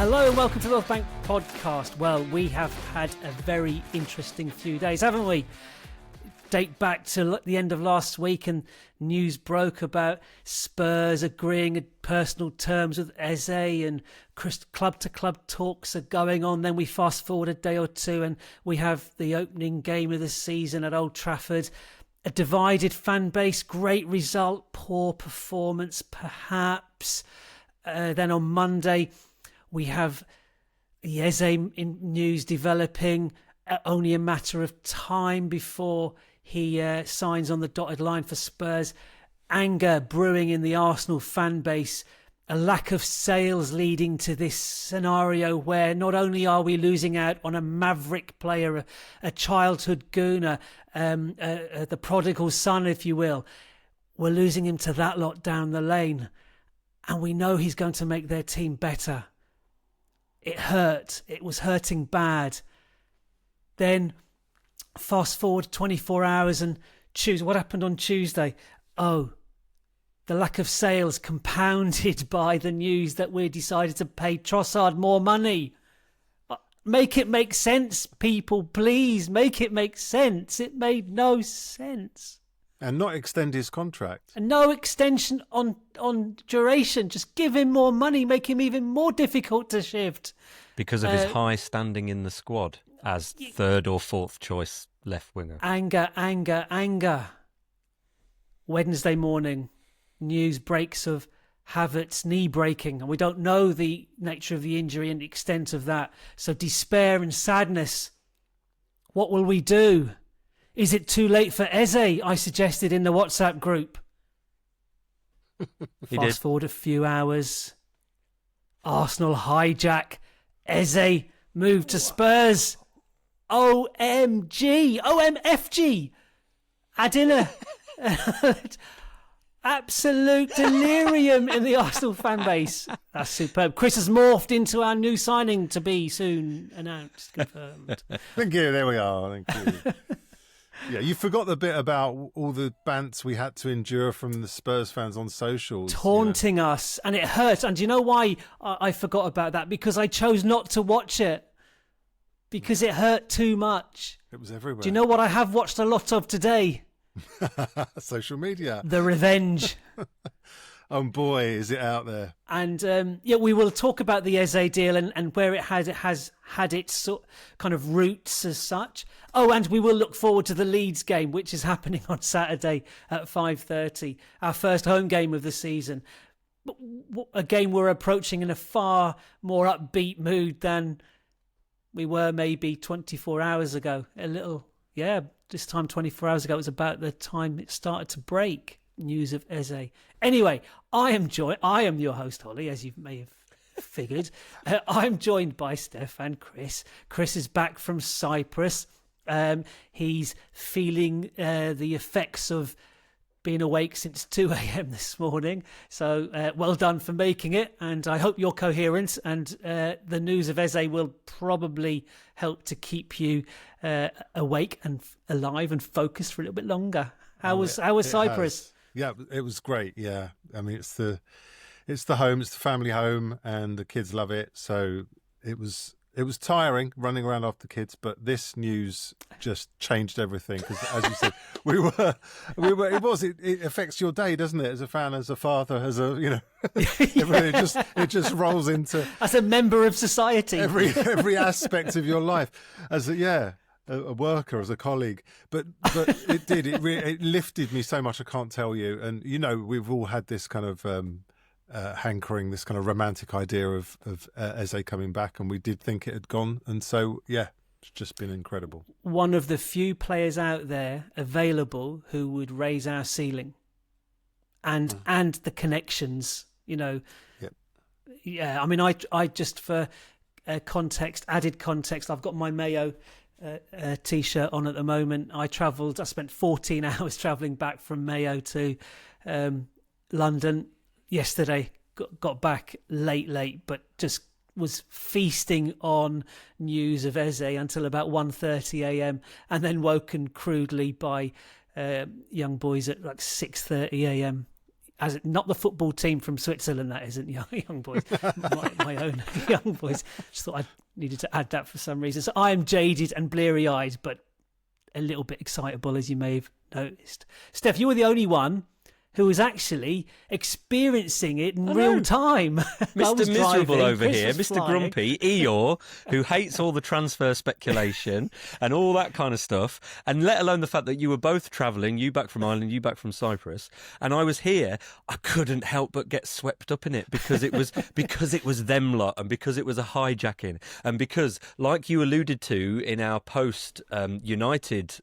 Hello and welcome to the North Bank podcast. Well, we have had a very interesting few days, haven't we? Date back to the end of last week and news broke about Spurs agreeing in personal terms with Eze and club-to-club talks are going on. Then we fast forward a day or two and we have the opening game of the season at Old Trafford. A divided fan base, great result, poor performance perhaps. Then on Monday we have the Eze news developing, only a matter of time before he signs on the dotted line for Spurs. Anger brewing in the Arsenal fan base, a lack of sales leading to this scenario where not only are we losing out on a maverick player, a childhood gooner, the prodigal son, if you will, we're losing him to that lot down the lane. And we know he's going to make their team better. It hurt. It was hurting bad. Then fast forward 24 hours and choose what happened on Tuesday. Oh, the lack of sales compounded by the news that we decided to pay Trossard more money. Make it make sense, people, please. Make it make sense. It made no sense. And not extend his contract. And no extension on duration. Just give him more money, make him even more difficult to shift. Because of his high standing in the squad as third or fourth choice left winger. Anger. Wednesday morning, news breaks of Havertz knee breaking, and we don't know the nature of the injury and the extent of that. So despair and sadness. What will we do? Is it too late for Eze? I suggested in the WhatsApp group. Fast forward a few hours. Arsenal hijack. Eze moved to Spurs. OMG. OMFG. Adila. Absolute delirium in the Arsenal fan base. That's superb. Chris has morphed into our new signing to be soon announced. Confirmed. Thank you. There we are. Thank you. Yeah, you forgot the bit about all the bants we had to endure from the Spurs fans on socials. Taunting us, and it hurt. And do you know why I forgot about that? Because I chose not to watch it. Because it hurt too much. It was everywhere. Do you know what I have watched a lot of today? Social media. The Revenge. Oh boy, is it out there. And we will talk about the Eze deal and where it has had its kind of roots as such. Oh, and we will look forward to the Leeds game, which is happening on Saturday at 5:30, our first home game of the season. A game we're approaching in a far more upbeat mood than we were maybe 24 hours ago. This time 24 hours ago, it was about the time it started to break. News of Eze. Anyway, I am your host, Holly, as you may have figured. I'm joined by Steph and Chris. Chris is back from Cyprus. He's feeling the effects of being awake since 2 a.m. this morning. So well done for making it. And I hope you're coherent. And the news of Eze will probably help to keep you awake and alive and focused for a little bit longer. How was Cyprus? Yeah, it was great. Yeah, I mean it's the home, it's the family home, and the kids love it. So it was tiring running around after the kids, but this news just changed everything because, as you said, we were. It affects your day, doesn't it? As a fan, as a father, as a it just rolls into as a member of society, every aspect of your life. A worker, as a colleague, but it lifted me so much I can't tell you. And we've all had this kind of hankering, this kind of romantic idea of Eze coming back, and we did think it had gone, and so it's just been incredible. One of the few players out there available who would raise our ceiling, and the connections, Yep. Yeah, I mean, I just for added context, I've got my Mayo T-shirt on at the moment. I spent 14 hours travelling back from Mayo to London yesterday. Got back late, but just was feasting on news of Eze until about 1:30 a.m. and then woken crudely by young boys at like 6:30 a.m. as not the football team from Switzerland, that isn't young boys, my own young boys. Just thought I needed to add that for some reason. So I am jaded and bleary-eyed, but a little bit excitable, as you may have noticed. Steph, you were the only one who was actually experiencing it in real time. Mr. Miserable over Chris here, was Mr. flying. Grumpy, Eeyore, who hates all the transfer speculation and all that kind of stuff, and let alone the fact that you were both travelling, you back from Ireland, you back from Cyprus, and I was here. I couldn't help but get swept up in it because it was them lot, and because it was a hijacking, and because, like you alluded to in our post United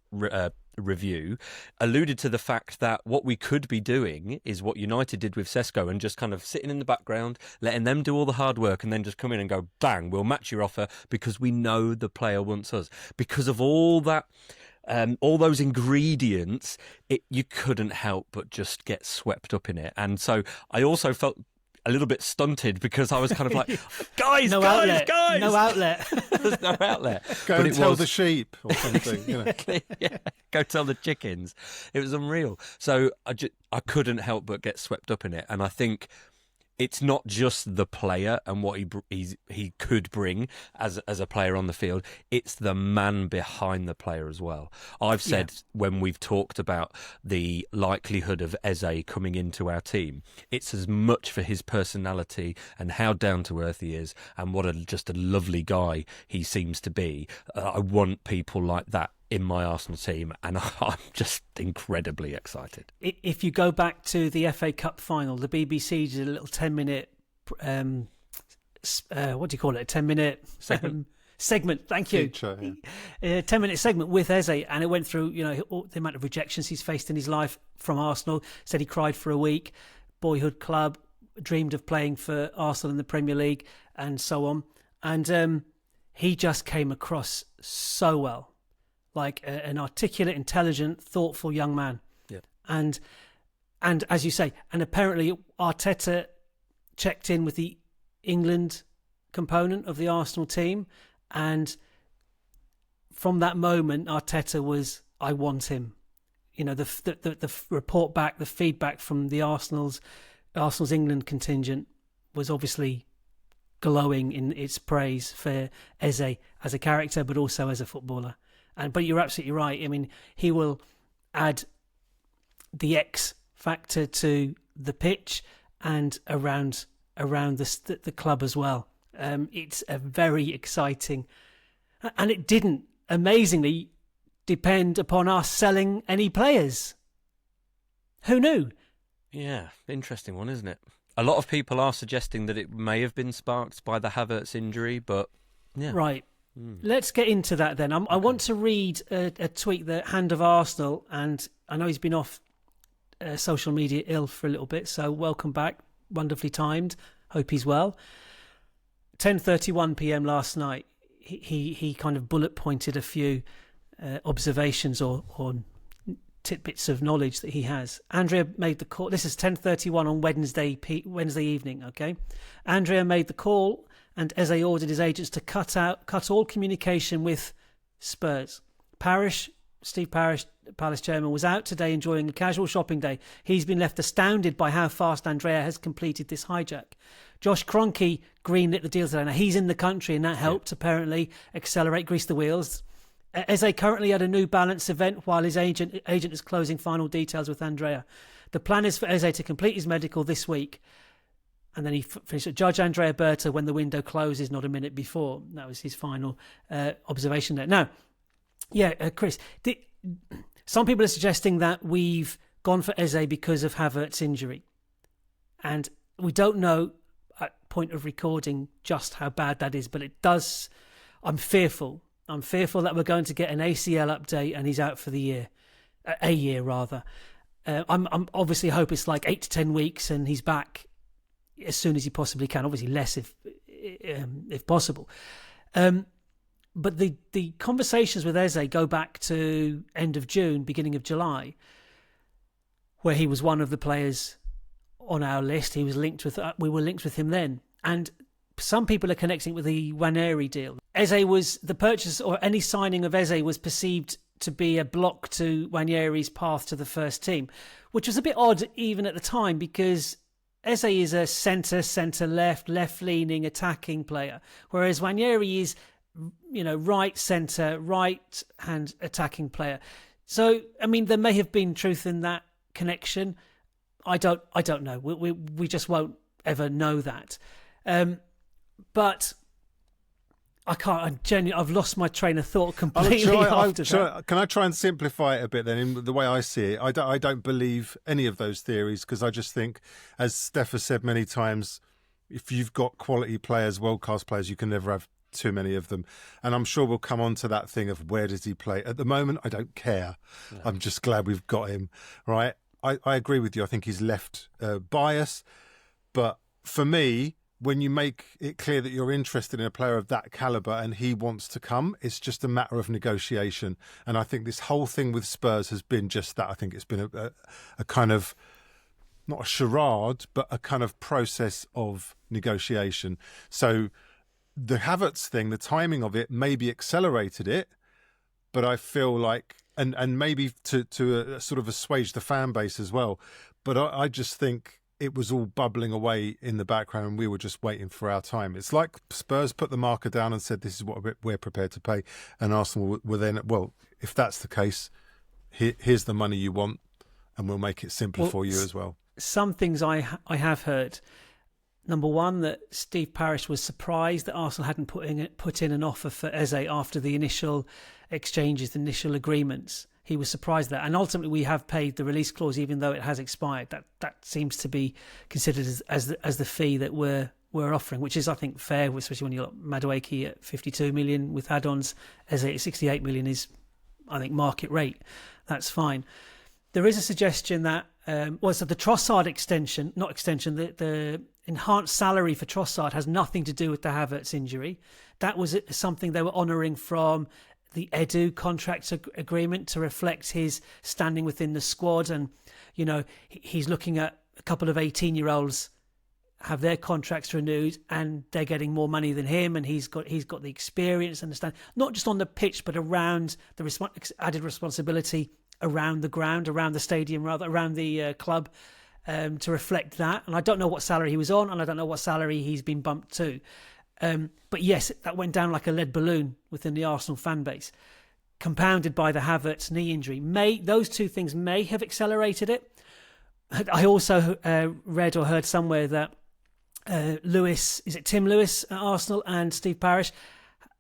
review, alluded to the fact that what we could be doing is what United did with Sesko, and just kind of sitting in the background, letting them do all the hard work, and then just come in and go, bang, we'll match your offer because we know the player wants us. Because of all that, all those ingredients, you couldn't help but just get swept up in it. And so I also felt a little bit stunted because I was kind of like, guys, No guys. outlet. There's no outlet. Go But and it tell was- the sheep or something. You know. Yeah, go tell the chickens. It was unreal. So I couldn't help but get swept up in it. And I think it's not just the player and what he could bring as a player on the field. It's the man behind the player as well. I've said when we've talked about the likelihood of Eze coming into our team, it's as much for his personality and how down to earth he is, and what just a lovely guy he seems to be. I want people like that in my Arsenal team, and I'm just incredibly excited. If you go back to the FA Cup final, the BBC did a little 10-minute, what do you call it? A 10-minute segment. Thank you. Feature, A 10-minute segment with Eze, and it went through, all the amount of rejections he's faced in his life from Arsenal. Said he cried for a week, boyhood club, dreamed of playing for Arsenal in the Premier League, and so on. And he just came across so well. Like an articulate, intelligent, thoughtful young man. Yeah. And as you say, and apparently Arteta checked in with the England component of the Arsenal team, and from that moment, Arteta was, I want him. The report back, the feedback from the Arsenal's England contingent was obviously glowing in its praise for Eze as a character, but also as a footballer. But you're absolutely right. I mean, he will add the X factor to the pitch and around the club as well. It's a very exciting, and it didn't amazingly depend upon us selling any players. Who knew? Yeah, interesting one, isn't it? A lot of people are suggesting that it may have been sparked by the Havertz injury, but yeah. Right. Let's get into that then. I want to read a tweet that Hand of Arsenal, and I know he's been off social media ill for a little bit, so welcome back. Wonderfully timed. Hope he's well. 10:31 p.m. last night, he kind of bullet pointed a few observations or tidbits of knowledge that he has. Andrea made the call. This is 10:31 on Wednesday evening, okay? Andrea made the call, and Eze ordered his agents to cut all communication with Spurs. Steve Parish, Palace chairman, was out today enjoying a casual shopping day. He's been left astounded by how fast Andrea has completed this hijack. Josh Kroenke greenlit the deal today. Now, he's in the country, and that helped apparently grease the wheels. Eze currently at a New Balance event while his agent is closing final details with Andrea. The plan is for Eze to complete his medical this week. And then he finished at Judge Andrea Berta when the window closes, not a minute before. That was his final observation there. Now, Chris, some people are suggesting that we've gone for Eze because of Havertz's injury. And we don't know at point of recording just how bad that is, but it does. I'm fearful that we're going to get an ACL update and he's out for the year. A year, rather. I'm obviously hope it's like 8 to 10 weeks and he's back as soon as he possibly can. Obviously less if possible. But the conversations with Eze go back to end of June, beginning of July, where he was one of the players on our list. He was linked with. We were linked with him then, and some people are connecting with the Waneri deal. Eze was the purchase, or any signing of Eze was perceived to be a block to Nwaneri's path to the first team, which was a bit odd even at the time because Eze is a centre-left, left-leaning attacking player, whereas Nwaneri is, right centre, right-hand attacking player. So, I mean, there may have been truth in that connection. I don't know. We just won't ever know that. But I can't. I've lost my train of thought completely after that. Can I try and simplify it a bit then? In the way I see it, I don't believe any of those theories because I just think, as Steph has said many times, if you've got quality players, world-class players, you can never have too many of them. And I'm sure we'll come on to that thing of where does he play. At the moment, I don't care. No. I'm just glad we've got him, right? I agree with you. I think he's left bias. But for me, when you make it clear that you're interested in a player of that calibre and he wants to come, it's just a matter of negotiation. And I think this whole thing with Spurs has been just that. I think it's been a kind of, not a charade, but a kind of process of negotiation. So the Havertz thing, the timing of it maybe accelerated it, but I feel like, and maybe to sort of assuage the fan base as well, but I just think it was all bubbling away in the background and we were just waiting for our time. It's like Spurs put the marker down and said, this is what we're prepared to pay. And Arsenal were then, well, if that's the case, here's the money you want and we'll make it simpler for you as well. Some things I have heard. Number one, that Steve Parish was surprised that Arsenal hadn't put in an offer for Eze after the initial exchanges, the initial agreements. He was surprised at that. And ultimately, we have paid the release clause, even though it has expired. That seems to be considered as the fee that we're offering, which is, I think, fair, especially when you've got Madueke at 52 million with add-ons. Eze at 68 million is, I think, market rate. That's fine. There is a suggestion that, the Trossard the enhanced salary for Trossard has nothing to do with the Havertz injury. That was something they were honouring from the Edu contract agreement to reflect his standing within the squad. And, he's looking at a couple of 18-year-olds have their contracts renewed and they're getting more money than him. And he's got the experience, understand, not just on the pitch, but around the added responsibility around the ground, around the stadium, rather around the club, to reflect that. And I don't know what salary he was on, and I don't know what salary he's been bumped to. But yes, that went down like a lead balloon within the Arsenal fan base, compounded by the Havertz knee injury. Those two things may have accelerated it. I also read or heard somewhere that Tim Lewis at Arsenal and Steve Parish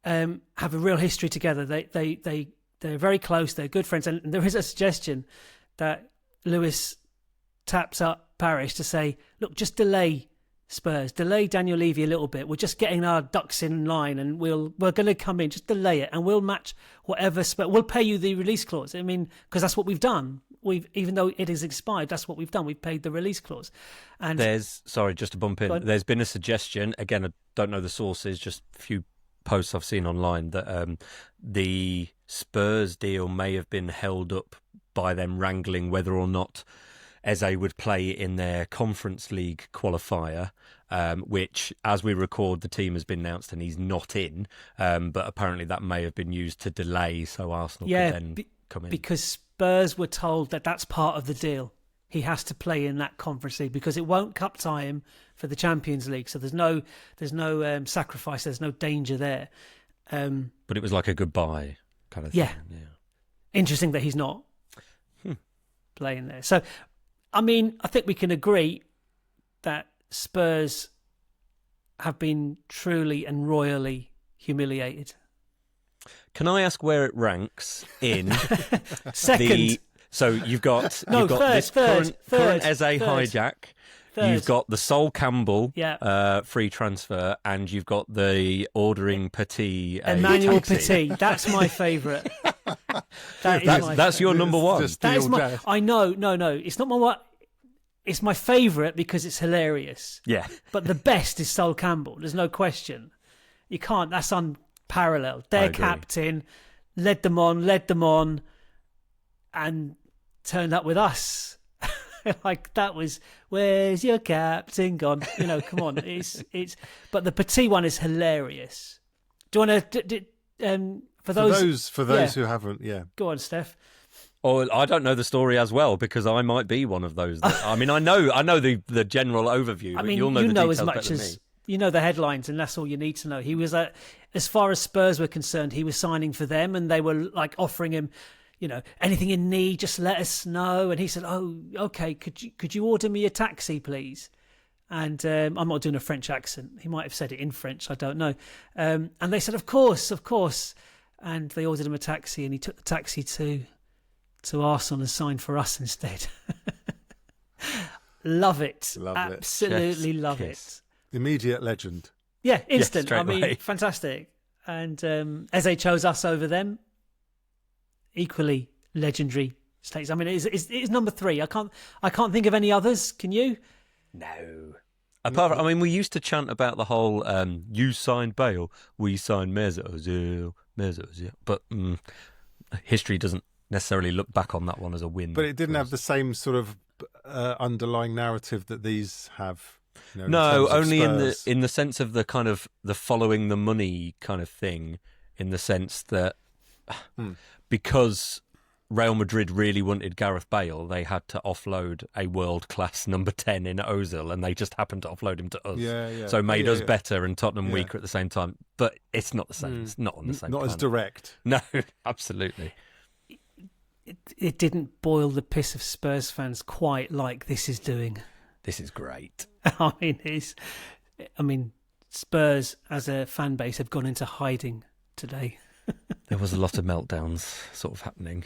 have a real history together. They're very close. They're good friends. And there is a suggestion that Lewis taps up Parish to say, look, just delay Spurs, delay Daniel Levy a little bit. We're just getting our ducks in line and we're going to come in, just delay it and we'll match whatever we'll pay you the release clause. I mean, because that's what we've done. Even though it has expired, that's what we've done. We've paid the release clause. And just to bump in, there's been a suggestion, again, I don't know the sources, just a few posts I've seen online, that the Spurs deal may have been held up by them wrangling whether or not Eze would play in their Conference League qualifier, which, as we record, the team has been announced and he's not in. But apparently that may have been used to delay so Arsenal could then come in. Because Spurs were told that that's part of the deal. He has to play in that Conference League because it won't cup tie him for the Champions League. So there's no sacrifice, there's no danger there. But it was like a goodbye kind of thing. Yeah. Interesting that he's not playing there. So, I mean, I think we can agree that Spurs have been truly and royally humiliated. Can I ask where it ranks in second? So you've got this current Eze hijack. You've got the Sol Campbell free transfer, and you've got the ordering Petit. Emmanuel Petit. That's my favourite. That's your number one. I know. No. It's not my one. It's my favourite because it's hilarious. Yeah. But the best is Sol Campbell. There's no question. You can't. That's unparalleled. Their captain led them on, and turned up with us. Like that was, where's your captain gone? Come on. It's. But the Petit one is hilarious. Do you want to? For those who haven't, Go on, Steph. Or I don't know the story as well because I might be one of those. I mean, I know the general overview. But you'll know the details as much better than as me. you know the headlines, and that's all you need to know. He was as far as Spurs were concerned, he was signing for them, and they were like offering him, anything in need, just let us know. And he said, "Oh, okay, could you order me a taxi, please?" And I'm not doing a French accent. He might have said it in French. I don't know. And they said, of course. And they ordered him a taxi, and he took the taxi to Arsenal and signed for us instead. Love it. Absolutely love it. Immediate legend. Yeah, instant. Yes, I mean, fantastic. And Eze chose us over them. Equally legendary states. I mean, it's number 3. I can't think of any others. Can you? No. Apart from, I mean, we used to chant about the whole you signed Bale, we signed Mesut Ozil. But history doesn't necessarily look back on that one as a win. But it didn't have the same sort of underlying narrative that these have. No, only in the sense of the kind of the following the money kind of thing, in the sense that because Real Madrid really wanted Gareth Bale, they had to offload a world-class number 10 in Ozil, and they just happened to offload him to us. Yeah. So made us better and Tottenham weaker at the same time. But it's not the same. It's not on the same Not planet. As direct. No, absolutely. It didn't boil the piss of Spurs fans quite like this is doing. This is great. I mean, Spurs as a fan base have gone into hiding today. There was a lot of meltdowns sort of happening.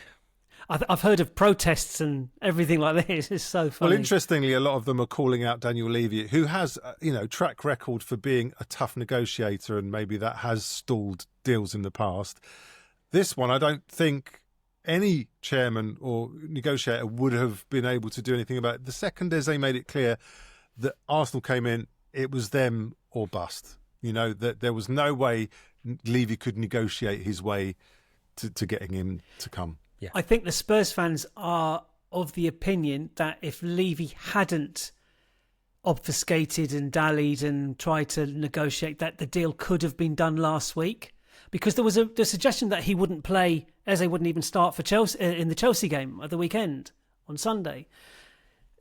I've heard of protests and everything like this. It's so funny. Well, interestingly, a lot of them are calling out Daniel Levy, who has, track record for being a tough negotiator, and maybe that has stalled deals in the past. This one, I don't think any chairman or negotiator would have been able to do anything about it. The second as they made it clear that Arsenal came in, it was them or bust. That there was no way Levy could negotiate his way to getting him to come. Yeah. I think the Spurs fans are of the opinion that if Levy hadn't obfuscated and dallied and tried to negotiate, that the deal could have been done last week. Because there was the suggestion that he wouldn't play, Eze wouldn't even start for Chelsea in the Chelsea game at the weekend on Sunday.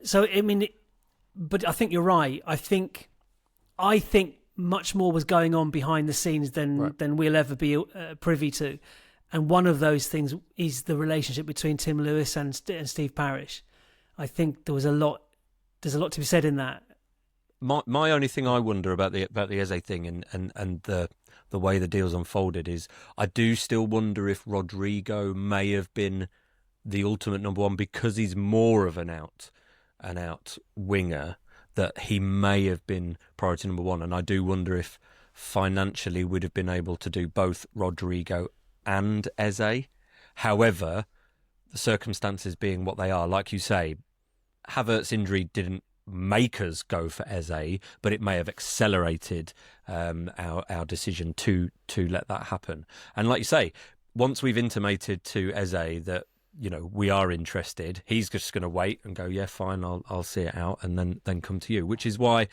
So I mean, but I think you're right. I think much more was going on behind the scenes than we'll ever be privy to. And one of those things is the relationship between Tim Lewis and Steve Parish. I think there's a lot to be said in that. My only thing I wonder about the Eze thing and the way the deal's unfolded is I do still wonder if Rodrigo may have been the ultimate number 1 because he's more of an out winger, that he may have been priority number 1. And I do wonder if financially we'd have been able to do both Rodrigo and Eze. However, the circumstances being what they are, like you say, Havertz's injury didn't make us go for Eze, but it may have accelerated our decision to let that happen. And like you say, once we've intimated to Eze that we are interested, he's just going to wait and go, yeah, fine, I'll see it out, and then come to you. Which is why,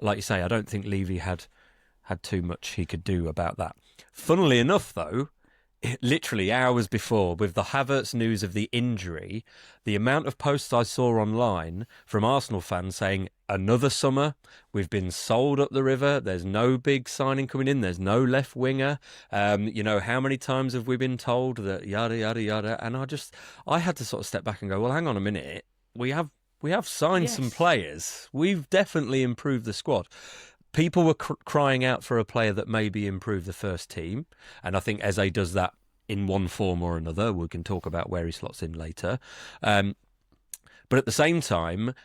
like you say, I don't think Levy had too much he could do about that. Funnily enough, though, literally hours before, with the Havertz news of the injury, the amount of posts I saw online from Arsenal fans saying, another summer, we've been sold up the river, there's no big signing coming in, there's no left winger, how many times have we been told that yada, yada, yada, and I had to sort of step back and go, well, hang on a minute, we have signed some players, we've definitely improved the squad. People were crying out for a player that maybe improved the first team, and I think Eze does that in one form or another. We can talk about where he slots in later. But at the same time,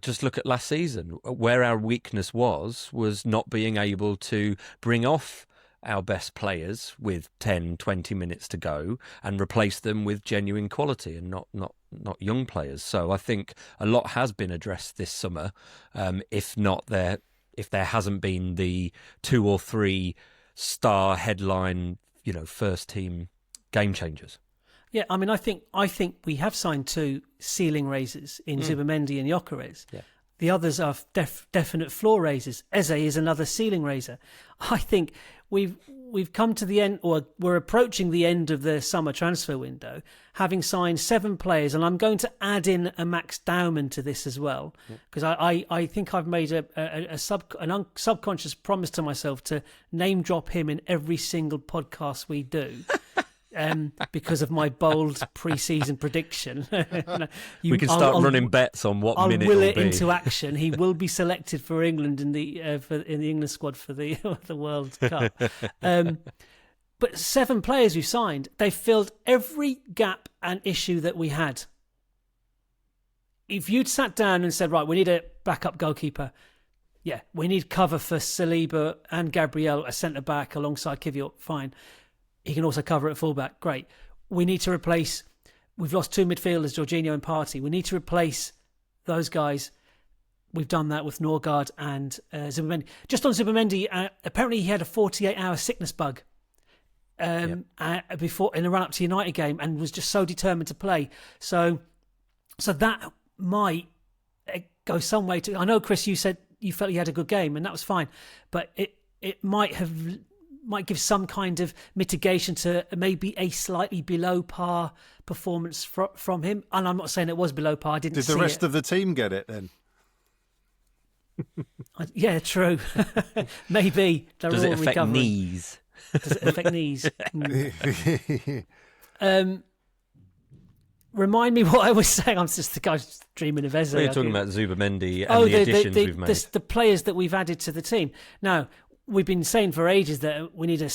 just look at last season, where our weakness was not being able to bring off our best players with 10, 20 minutes to go and replace them with genuine quality and not young players. So I think a lot has been addressed this summer, if there hasn't been the 2 or 3 star headline, first team game changers. Yeah, I mean, I think we have signed 2 ceiling raisers in Zubimendi and Gyökeres. Yeah. The others are definite floor raisers. Eze is another ceiling raiser. I think we've we've come to the end, or we're approaching the end of the summer transfer window, having signed 7 players, and I'm going to add in a Max Dowman to this as well, because I think I've made a subconscious promise to myself to name drop him in every single podcast we do. Because of my bold pre-season prediction. We can start running bets on what I'll minute will it'll it be. into action. He will be selected for England in the England squad for the the World Cup. But 7 players we've signed, they filled every gap and issue that we had. If you'd sat down and said, right, we need a backup goalkeeper, yeah, we need cover for Saliba and Gabriel, a centre-back alongside Kivior, fine. He can also cover at fullback. Great. We need to replace. We've lost 2 midfielders, Jorginho and Partey. We need to replace those guys. We've done that with Norgard and Zubimendi. Just on Zubimendi, apparently he had a 48-hour sickness bug before in the run-up to United game, and was just so determined to play. So that might go some way to. I know, Chris, you said you felt he had a good game, and that was fine, but it might give some kind of mitigation to maybe a slightly below par performance from him. And I'm not saying it was below par. I didn't see it. Did the rest of the team get it then? Yeah, true. Maybe. Does it affect recovering. knees? Does it affect knees? Remind me what I was saying. I'm just the guy dreaming of Eze. You're talking about Zubamendi and the additions we've made. The players that we've added to the team. Now, we've been saying for ages that we need a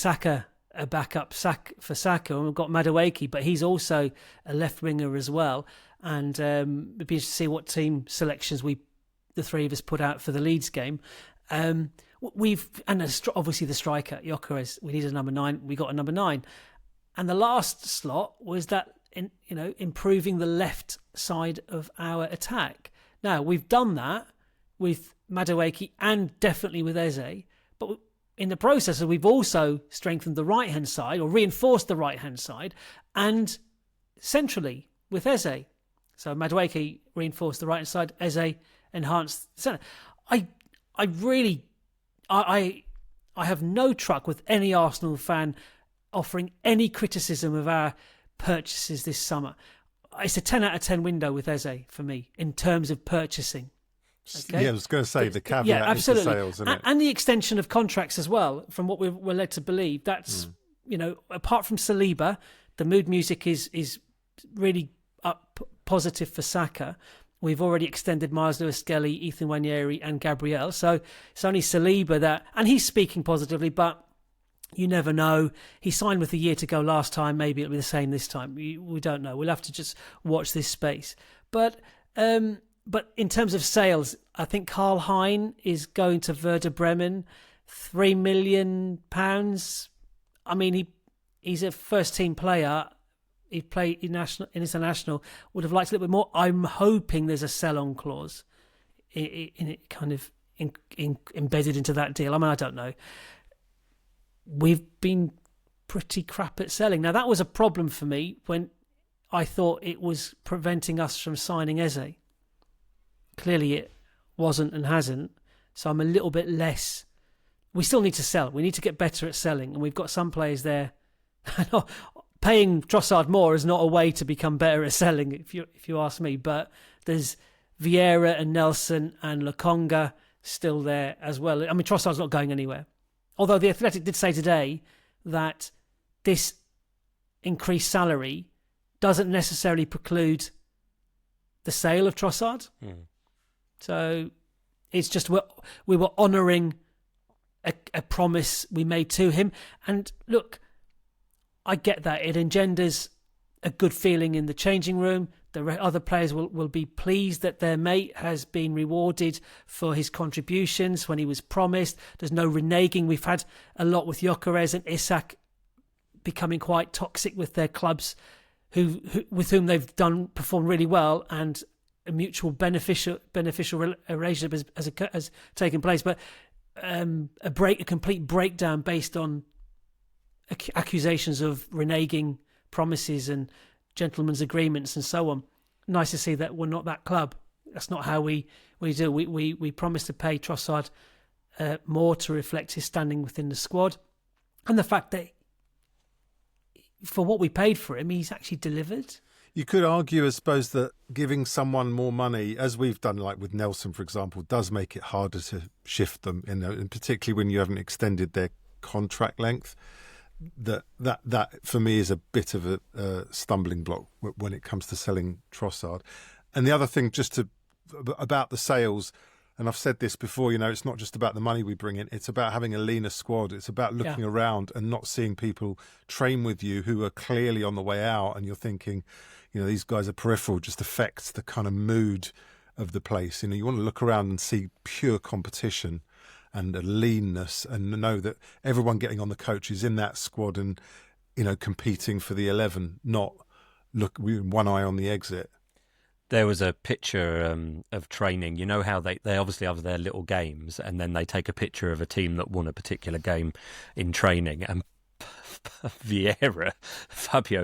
backup for Saka, and we've got Madueke, but he's also a left winger as well. And it'd be interesting to see what team selections the 3 of us put out for the Leeds game. Obviously the striker Gyökeres. We need a number 9. We got a number 9, and the last slot was that improving the left side of our attack. Now we've done that with Madueke and definitely with Eze. But in the process, we've also strengthened the right-hand side, or reinforced the right-hand side, and centrally with Eze. So Madueke reinforced the right-hand side, Eze enhanced the centre. I have no truck with any Arsenal fan offering any criticism of our purchases this summer. It's a 10 out of 10 window with Eze for me in terms of purchasing. Okay. Yeah, I was going to say the caveat absolutely. into sales, isn't it? And the extension of contracts as well, from what we're led to believe. That's, apart from Saliba, the mood music is really up positive for Saka. We've already extended Miles Lewis-Skelly, Ethan Nwaneri and Gabriel. So it's only Saliba that, and he's speaking positively, but you never know. He signed with a year to go last time. Maybe it'll be the same this time. We don't know. We'll have to just watch this space. But in terms of sales, I think Karl Hein is going to Werder Bremen, £3 million. I mean, he's a first-team player. He played international. Would have liked a little bit more. I'm hoping there's a sell-on clause in it, kind of embedded into that deal. I mean, I don't know. We've been pretty crap at selling. Now, that was a problem for me when I thought it was preventing us from signing Eze. Clearly it wasn't and hasn't. So I'm a little bit less. We still need to sell. We need to get better at selling. And we've got some players there. Paying Trossard more is not a way to become better at selling, if you ask me. But there's Vieira and Nelson and Lokonga still there as well. I mean, Trossard's not going anywhere. Although the Athletic did say today that this increased salary doesn't necessarily preclude the sale of Trossard. So it's just we were honouring a promise we made to him. And look, I get that. It engenders a good feeling in the changing room. The other players will be pleased that their mate has been rewarded for his contributions when he was promised. There's no reneging. We've had a lot with Gyökeres and Isak becoming quite toxic with their clubs, with whom they've performed really well, and a mutual beneficial relationship has taken place. But a complete breakdown based on accusations of reneging promises and gentlemen's agreements and so on. Nice to see that we're not that club. That's not how we do. We promised to pay Trossard more to reflect his standing within the squad. And the fact that for what we paid for him, he's actually delivered. You could argue, I suppose, that giving someone more money, as we've done, like with Nelson, for example, does make it harder to shift them, and particularly when you haven't extended their contract length. That for me is a bit of a stumbling block when it comes to selling Trossard. And the other thing, about the sales, and I've said this before, it's not just about the money we bring in, it's about having a leaner squad. It's about looking around and not seeing people train with you who are clearly on the way out, and you're thinking, these guys are peripheral, just affects the kind of mood of the place. You want to look around and see pure competition and a leanness, and know that everyone getting on the coach is in that squad and, competing for the 11, not look with one eye on the exit. There was a picture of training. You know how they obviously have their little games, and then they take a picture of a team that won a particular game in training, and Fabio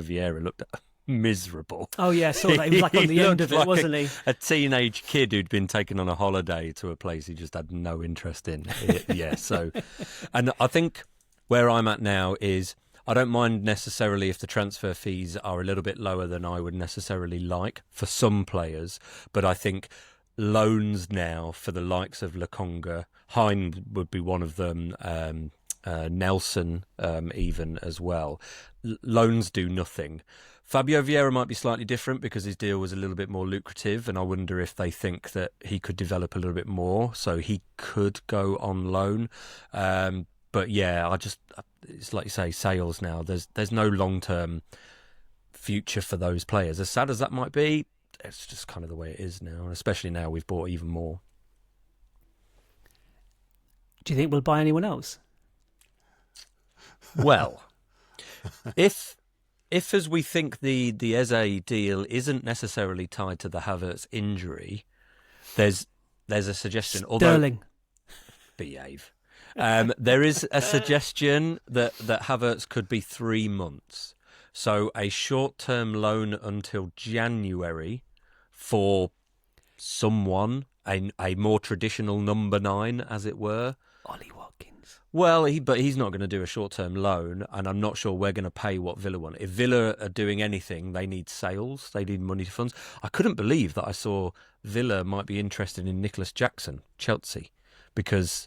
Vieira looked miserable. Oh yeah, I saw that. He was like on the end of it, wasn't he? A teenage kid who'd been taken on a holiday to a place he just had no interest in. Yeah, so, and I think where I'm at now is I don't mind necessarily if the transfer fees are a little bit lower than I would necessarily like for some players, but I think loans now for the likes of Lokonga, Hein would be one of them, Nelson even as well. Loans do nothing. Fabio Vieira might be slightly different because his deal was a little bit more lucrative, and I wonder if they think that he could develop a little bit more, so he could go on loan. But yeah, it's like you say, sales now. There's no long-term future for those players. As sad as that might be, it's just kind of the way it is now, and especially now we've bought even more. Do you think we'll buy anyone else? Well, if as we think the Eze deal isn't necessarily tied to the Havertz injury, there's a suggestion. Sterling. Behave. There is a suggestion that Havertz could be 3 months. So a short-term loan until January for someone, a more traditional number 9, as it were. Ollie Watkins. Well, but he's not going to do a short-term loan, and I'm not sure we're going to pay what Villa want. If Villa are doing anything, they need sales, they need money funds. I couldn't believe that I saw Villa might be interested in Nicholas Jackson, Chelsea, because,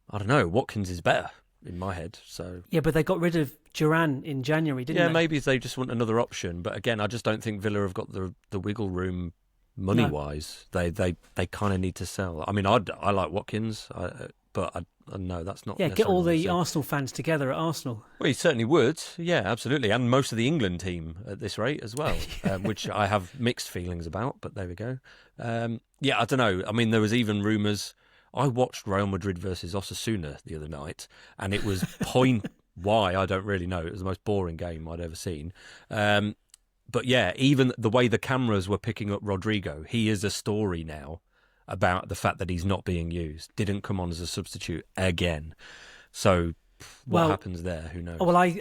I don't know, Watkins is better in my head. So yeah, but they got rid of Duran in January, didn't they? Yeah, maybe they just want another option. But again, I just don't think Villa have got the wiggle room money-wise. No. They kind of need to sell. I mean, I like Watkins, but I know that's not. Yeah, get all the Arsenal fans together at Arsenal. Well, he certainly would. Yeah, absolutely, and most of the England team at this rate as well, which I have mixed feelings about. But there we go. Yeah, I don't know. I mean, there was even rumours. I watched Real Madrid versus Osasuna the other night, and it was why I don't really know. It was the most boring game I'd ever seen. But yeah, even the way the cameras were picking up Rodrigo, he is a story now about the fact that he's not being used. Didn't come on as a substitute again. So what happens there? Who knows? Well, I'm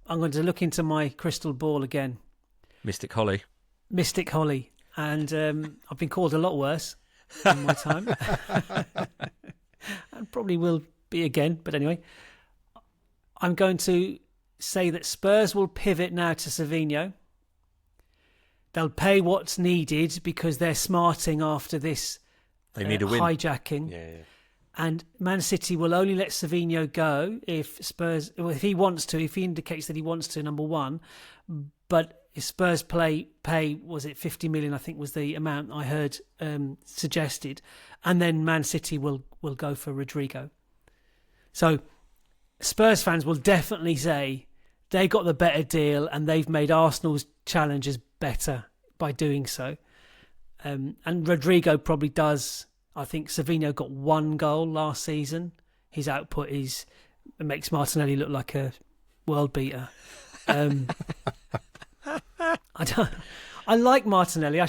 going to look into my crystal ball again. Mystic Holly, and I've been called a lot worse in my time, and probably will be again. But anyway, I'm going to say that Spurs will pivot now to Savinho. They'll pay what's needed because they're smarting after this they need a win. Hijacking. Yeah. And Man City will only let Savinho go if he wants to, if he indicates that he wants to, number one. But if Spurs pay, was it 50 million, I think was the amount I heard suggested. And then Man City will go for Rodrigo. So Spurs fans will definitely say they got the better deal and they've made Arsenal's challenges better by doing so. And Rodrigo probably does. I think Savinho got 1 goal last season. His output makes Martinelli look like a world beater. I like Martinelli.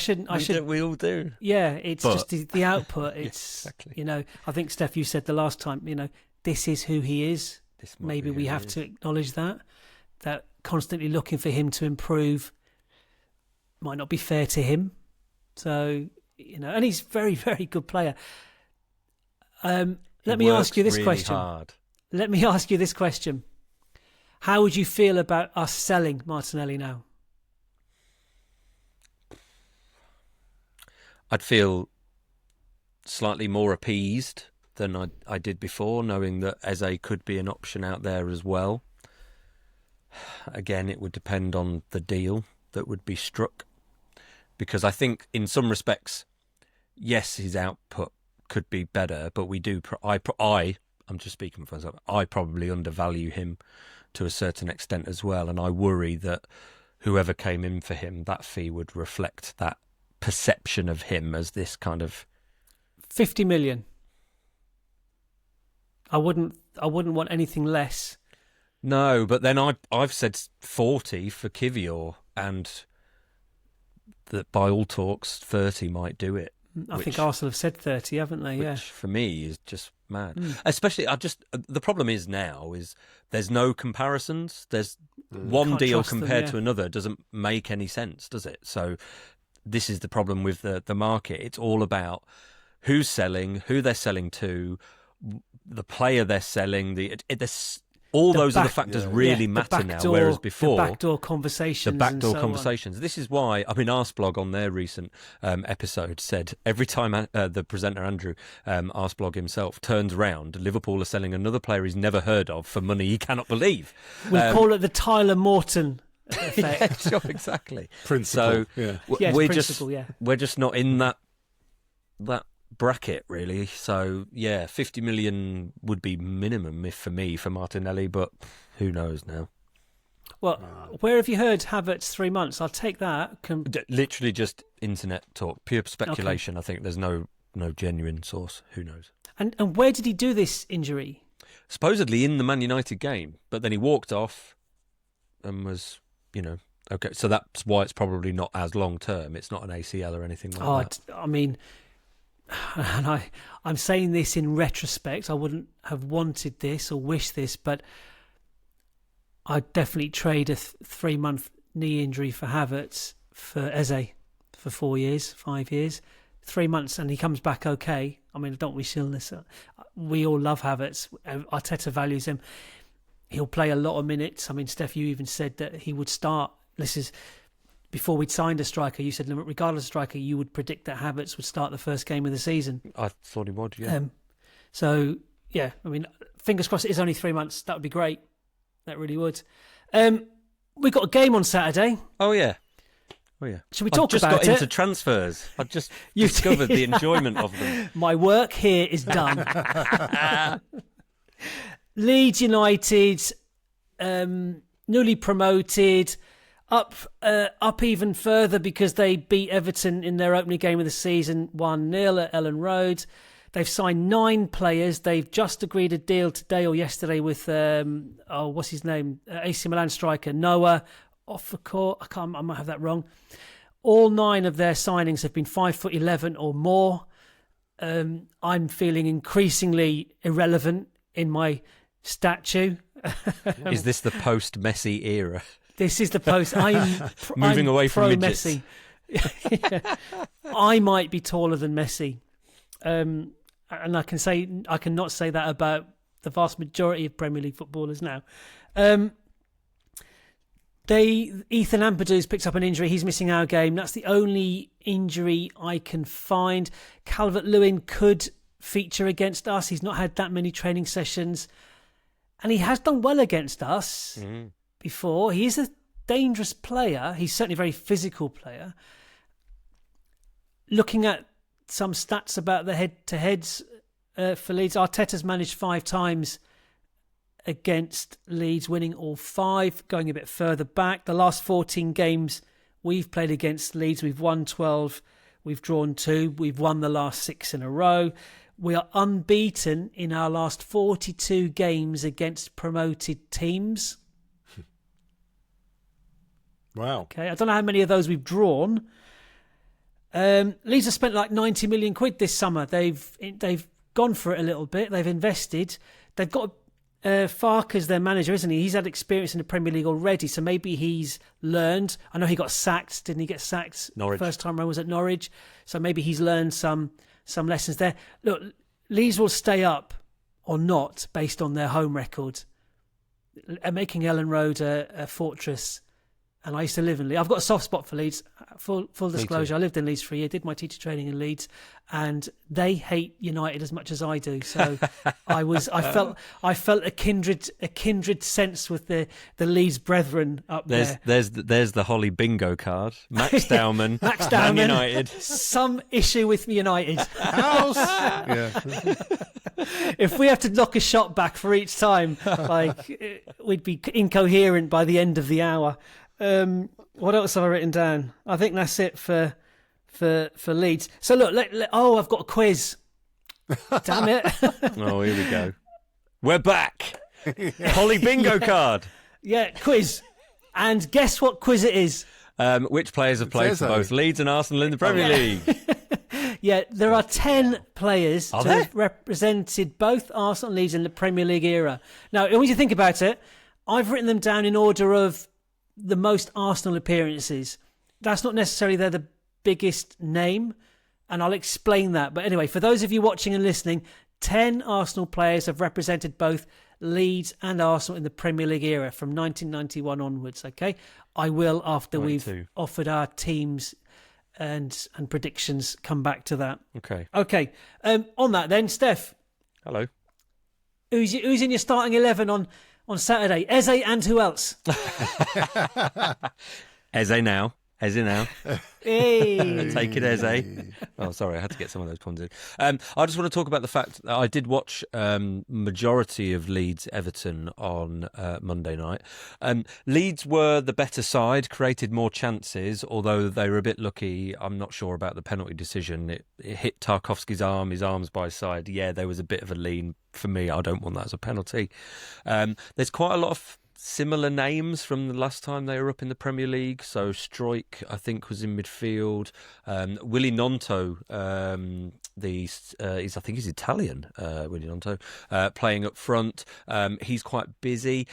We all do. Yeah, it's just the output. It's yeah, exactly. I think Steph, you said the last time. This is who he is. Maybe we have to acknowledge that constantly looking for him to improve might not be fair to him. So, and he's a very, very good player. Let me ask you this question. How would you feel about us selling Martinelli now? I'd feel slightly more appeased than I did before, knowing that Eze could be an option out there as well. Again, it would depend on the deal that would be struck, because I think in some respects, yes, his output could be better, but I'm just speaking for myself, I probably undervalue him to a certain extent as well, and I worry that whoever came in for him, that fee would reflect that perception of him as this kind of 50 million. I wouldn't want anything less. No, but then I've said 40 for Kivior, and that by all talks 30 might do it. I think Arsenal have said 30, haven't they? Yeah. Which for me is just mad. Especially, the problem is now is there's no comparisons. There's one deal compared to another doesn't make any sense, does it? So this is the problem with the market. It's all about who's selling, who they're selling to, the player they're selling. All those other factors really matter now, whereas before... The backdoor conversations. This is why, Arsblog on their recent episode said every time the presenter, Andrew, Arsblog himself, turns round, Liverpool are selling another player he's never heard of for money he cannot believe. We call it the Tyler Morton effect. Yeah, sure, exactly. Principle, We're just not in that bracket, really. So 50 million would be minimum for Martinelli, but who knows now. Well, where have you heard Havertz 3 months? I'll take that. Literally just internet talk, pure speculation. Okay. I think there's no genuine source. Who knows? And where did he do this injury? Supposedly in the Man United game, but then he walked off and was, okay. So that's why it's probably not as long term. It's not an ACL or anything like that. I mean, and I'm saying this in retrospect, I wouldn't have wanted this or wished this, but I'd definitely trade a 3-month knee injury for Havertz for Eze for 4 years, 5 years, 3 months, and he comes back okay. I mean, don't we still listen? We all love Havertz. Arteta values him. He'll play a lot of minutes. I mean, Steph, you even said that he would start. This is before we'd signed a striker. You said, regardless of striker, you would predict that Havertz would start the first game of the season. I thought he would, yeah. I mean, fingers crossed it is only 3 months. That would be great. That really would. We've got a game on Saturday. Oh, yeah. Should we talk about it? I've just got into transfers. I've just discovered the enjoyment of them. My work here is done. Leeds United, newly promoted, up even further because they beat Everton in their opening game of the season, 1-0 at Ellen Road. They've signed 9 players. They've just agreed a deal today or yesterday with what's his name? AC Milan striker Noah Offercourt. I might have that wrong. All 9 of their signings have been 5'11" or more. I'm feeling increasingly irrelevant in my statue. Is this the post-Messi era? This is the post. I'm moving away from midgets. Messi. Yeah. I might be taller than Messi, and I cannot say that about the vast majority of Premier League footballers now. Ethan Ampadu's picked up an injury. He's missing our game. That's the only injury I can find. Calvert-Lewin could feature against us. He's not had that many training sessions, and he has done well against us before. He is a dangerous player. He's certainly a very physical player. Looking at some stats about the head-to-heads for Leeds, Arteta's managed 5 times against Leeds, winning all 5. Going a bit further back, the last 14 games we've played against Leeds, we've won 12, we've drawn 2, we've won the last 6 in a row. We are unbeaten in our last 42 games against promoted teams. Wow. Okay, I don't know how many of those we've drawn. Leeds have spent like 90 million quid this summer. They've gone for it a little bit. They've invested. They've got Farke's their manager, isn't he? He's had experience in the Premier League already, so maybe he's learned. I know he got sacked. Didn't he get sacked? Norwich. First time around was at Norwich. So maybe he's learned some lessons there. Look, Leeds will stay up or not based on their home record. making Ellen Road a fortress. And I used to live in Leeds. I've got a soft spot for Leeds. Full disclosure, I lived in Leeds for a year, did my teacher training in Leeds, and they hate United as much as I do. So I felt a kindred sense with the Leeds brethren up there. There's the Holly bingo card. Max Dowman, Man United. Some issue with United. House. Yeah. If we have to knock a shot back for each time, we'd be incoherent by the end of the hour. What else have I written down? I think that's it for Leeds. So look, I've got a quiz. Damn it! Oh, here we go. We're back. Holly bingo card. Yeah, quiz. And guess what quiz it is? Which players have played for both Leeds and Arsenal in the Premier League? Yeah, there are 10 players Are to there? have represented both Arsenal and Leeds in the Premier League era. Now, when you think about it, I've written them down in order of the most Arsenal appearances. That's not necessarily they're the biggest name, and I'll explain that. But anyway, for those of you watching and listening, 10 Arsenal players have represented both Leeds and Arsenal in the Premier League era from 1991 onwards, okay? I will, after we've offered our teams and predictions, come back to that. Okay. On that then, Steph. Hello. Who's in your starting 11 on Saturday? Eze and who else? Eze now. Hey. Take it, Eze. Oh, sorry, I had to get some of those puns in. I just want to talk about the fact that I did watch majority of Leeds Everton on Monday night. Leeds were the better side, created more chances, although they were a bit lucky. I'm not sure about the penalty decision. It hit Tarkowski's arm, his arm's by his side. Yeah, there was a bit of a lean. For me, I don't want that as a penalty. There's quite a lot of similar names from the last time they were up in the Premier League. So Struijk, I think, was in midfield. Willy Gnonto, I think he's Italian. Willy Gnonto, playing up front. He's quite busy.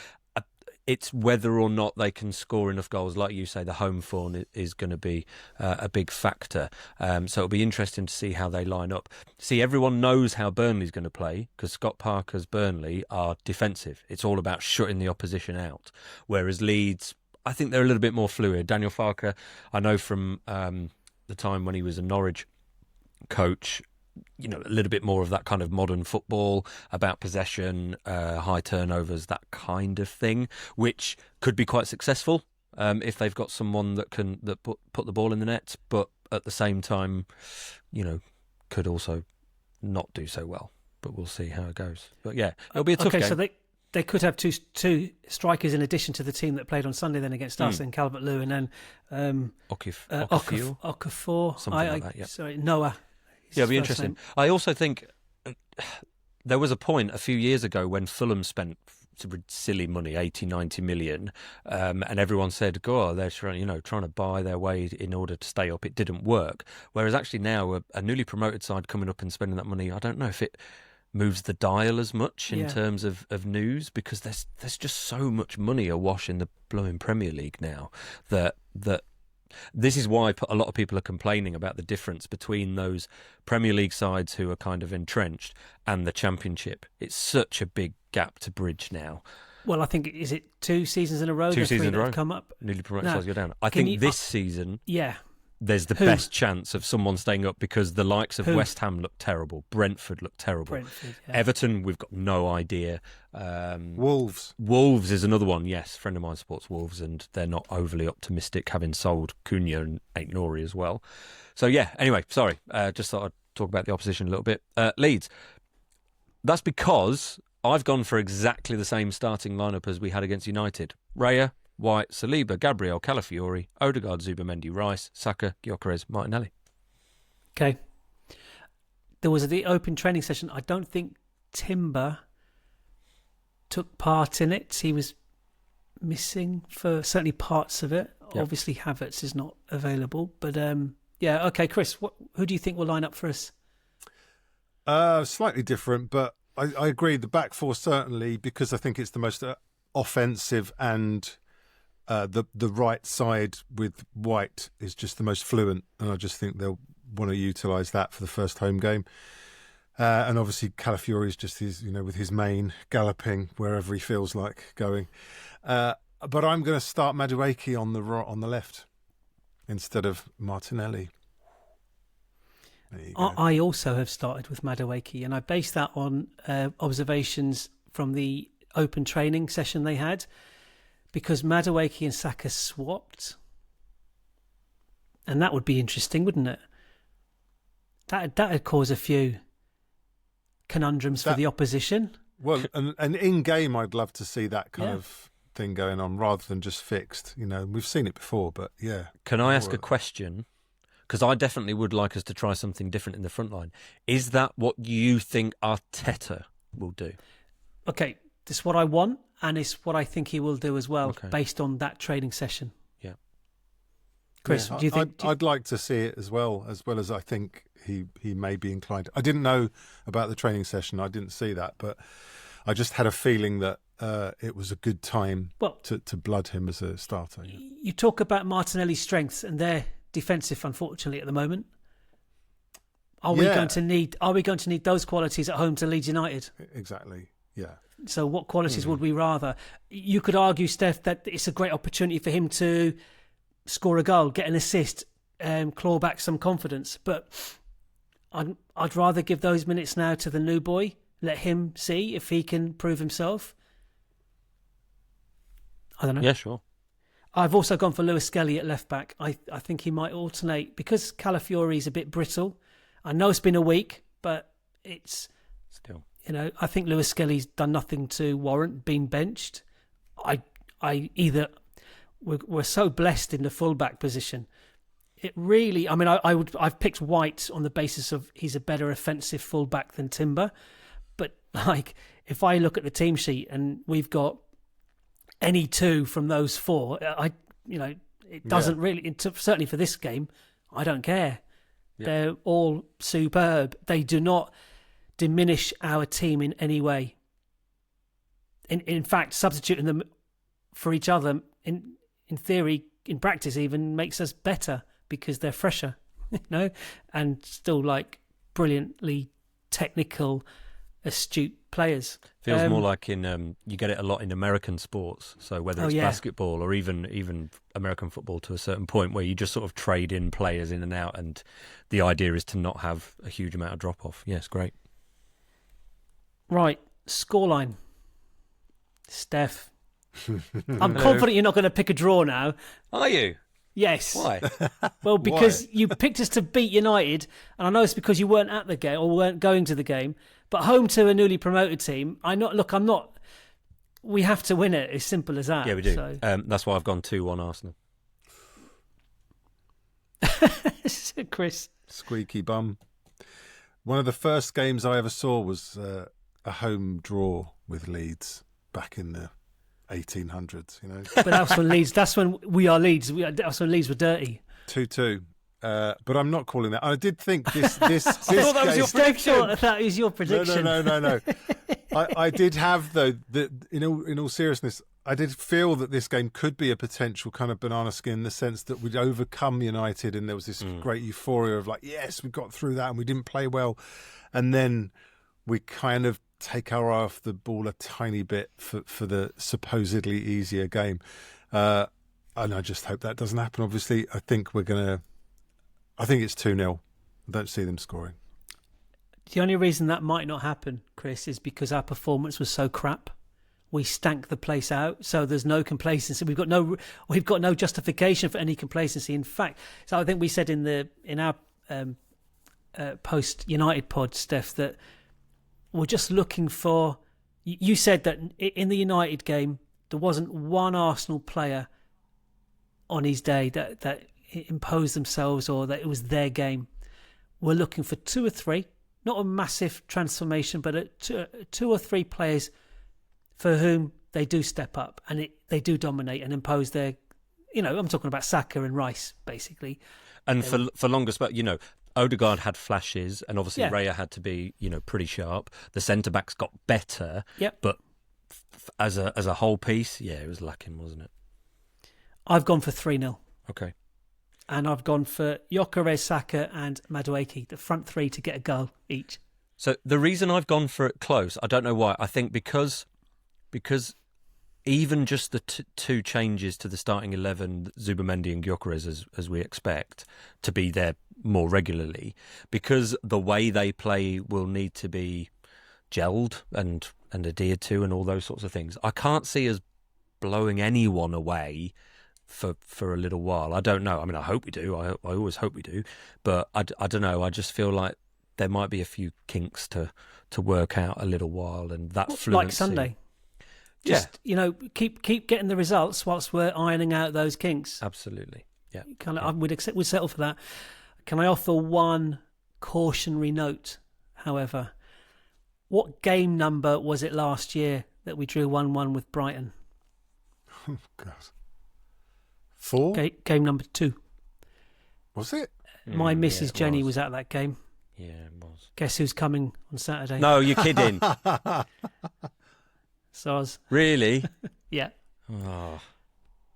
It's whether or not they can score enough goals. Like you say, the home form is going to be a big factor. So it'll be interesting to see how they line up. See, everyone knows how Burnley's going to play because Scott Parker's Burnley are defensive. It's all about shutting the opposition out. Whereas Leeds, I think they're a little bit more fluid. Daniel Farke, I know from the time when he was a Norwich coach, a little bit more of that kind of modern football about possession, high turnovers, that kind of thing, which could be quite successful if they've got someone that can put the ball in the net, but at the same time, could also not do so well. But we'll see how it goes. But yeah, it'll be a tough game. So they could have two strikers in addition to the team that played on Sunday then against us, and Calvert-Lewin and Okafor. Something like that, yeah. Sorry, Noah. Yeah, it'll be interesting. I also think there was a point a few years ago when Fulham spent silly money, 80, 90 million, and everyone said, they're trying to buy their way in order to stay up. It didn't work. Whereas actually now a newly promoted side coming up and spending that money, I don't know if it moves the dial as much in terms of news, because there's just so much money awash in the blowing Premier League now that this is why a lot of people are complaining about the difference between those Premier League sides who are kind of entrenched and the Championship. It's such a big gap to bridge now. Well, I think, is it 2 seasons in a row? 2 seasons in a row. Come up? Newly promoted sides go down. I think this season... Yeah. There's the best chance of someone staying up because the likes of West Ham look terrible. Brentford look terrible. Everton, we've got no idea. Wolves is another one, yes. A friend of mine supports Wolves and they're not overly optimistic, having sold Cunha and Aït-Nouri as well. So yeah, anyway, sorry. Just thought I'd talk about the opposition a little bit. Leeds. That's because I've gone for exactly the same starting lineup as we had against United. Raya, White, Saliba, Gabriel, Calafiori, Odegaard, Zubamendi, Rice, Saka, Gyökeres, Martinelli. Okay. There was the open training session. I don't think Timber took part in it. He was missing for certainly parts of it. Yep. Obviously, Havertz is not available. But okay, Chris, who do you think will line up for us? Slightly different, but I agree. The back four certainly, because I think it's the most offensive, and the right side with White is just the most fluent, and I just think they'll want to utilise that for the first home game. And obviously Calafiori is just with his mane galloping wherever he feels like going. But I'm going to start Madueke on the left instead of Martinelli. I also have started with Madueke, and I based that on observations from the open training session they had, because Madueke and Saka swapped, and that would be interesting, wouldn't it? That'd cause a few conundrums for the opposition. Well, and in game, I'd love to see that kind of thing going on rather than just fixed. We've seen it before, but yeah. Can I ask a question? Because I definitely would like us to try something different in the front line. Is that what you think Arteta will do? Okay, this is what I want, and it's what I think he will do as well, based on that training session. Yeah. Chris, do you think... I'd like to see it as well as I think he may be inclined. I didn't know about the training session. I didn't see that, but I just had a feeling that it was a good time to blood him as a starter. Yeah. You talk about Martinelli's strengths, and they're defensive, unfortunately, at the moment. Are we going to need those qualities at home to Leeds United? Exactly. Yeah. So what qualities would we rather? You could argue, Steph, that it's a great opportunity for him to score a goal, get an assist, claw back some confidence. But I'd rather give those minutes now to the new boy. Let him see if he can prove himself. I don't know. Yeah, sure. I've also gone for Lewis Skelly at left back. I think he might alternate because Calafiori is a bit brittle. I know it's been a week, but it's still. I think Lewis Skelly's done nothing to warrant being benched. We're so blessed in the fullback position. It really. I mean, I've picked White on the basis of he's a better offensive fullback than Timber, but if I look at the team sheet and we've got any two from those four, it doesn't really. Certainly for this game, I don't care. Yeah. They're all superb. They do not diminish our team in any way. In fact, substituting them for each other, in theory, in practice, even makes us better because they're fresher, and still brilliantly technical, astute players. Feels more like in you get it a lot in American sports. So whether it's basketball or even American football to a certain point, where you just sort of trade in players in and out, and the idea is to not have a huge amount of drop off. Yes, great. Right, scoreline. Steph, I'm confident you're not going to pick a draw now. Are you? Yes. Why? Well, because you picked us to beat United, and I know it's because you weren't at the game or weren't going to the game, but home to a newly promoted team. We have to win it. As simple as that. Yeah, we do. So. That's why I've gone 2-1 Arsenal. Chris. Squeaky bum. One of the first games I ever saw was a home draw with Leeds back in the 1800s, But that's when Leeds. That's when we are Leeds. That's when Leeds were dirty. 2-2. But I'm not calling that. I did think this I thought that was your prediction. That was your prediction. No. I did have though. In all seriousness, I did feel that this game could be a potential kind of banana skin in the sense that we'd overcome United, and there was this great euphoria of yes, we got through that, and we didn't play well, and then we kind of take our eye off the ball a tiny bit for the supposedly easier game. And I just hope that doesn't happen. Obviously, I think it's 2-0. I don't see them scoring. The only reason that might not happen, Chris, is because our performance was so crap. We stank the place out, so there's no complacency. We've got no justification for any complacency. In fact, so I think we said in our post United pod, Steph, that we're just looking for. You said that in the United game there wasn't one Arsenal player on his day that imposed themselves or that it was their game. We're looking for 2 or 3, not a massive transformation, but 2 or 3 players for whom they do step up and they do dominate and impose their. I'm talking about Saka and Rice basically. And for longest, but Odegaard had flashes, and obviously Raya had to be, pretty sharp. The centre backs got better, but as a whole piece, it was lacking, wasn't it? I've gone for 3-0. Okay. And I've gone for Gyökeres, Saka and Madueke, the front 3 to get a goal each. So the reason I've gone for it close, I don't know why. I think because even just the two changes to the starting 11, Zubamendi and Gyökeres, as we expect to be there more regularly, because the way they play will need to be gelled and adhered to and all those sorts of things. I can't see us blowing anyone away for a little while. I don't know. I mean, I hope we do. I always hope we do. But I don't know. I just feel like there might be a few kinks to work out a little while, and that fluency. Like Sunday. Just, keep getting the results whilst we're ironing out those kinks. Absolutely. Yeah. We'd settle for that. Can I offer one cautionary note, however? What game number was it last year that we drew 1-1 with Brighton? Oh, God. 4? Game number 2. Was it? My Mrs. Jenny was at that game. Yeah, it was. Guess who's coming on Saturday? No, you're kidding. Soz. Really? Yeah. Oh.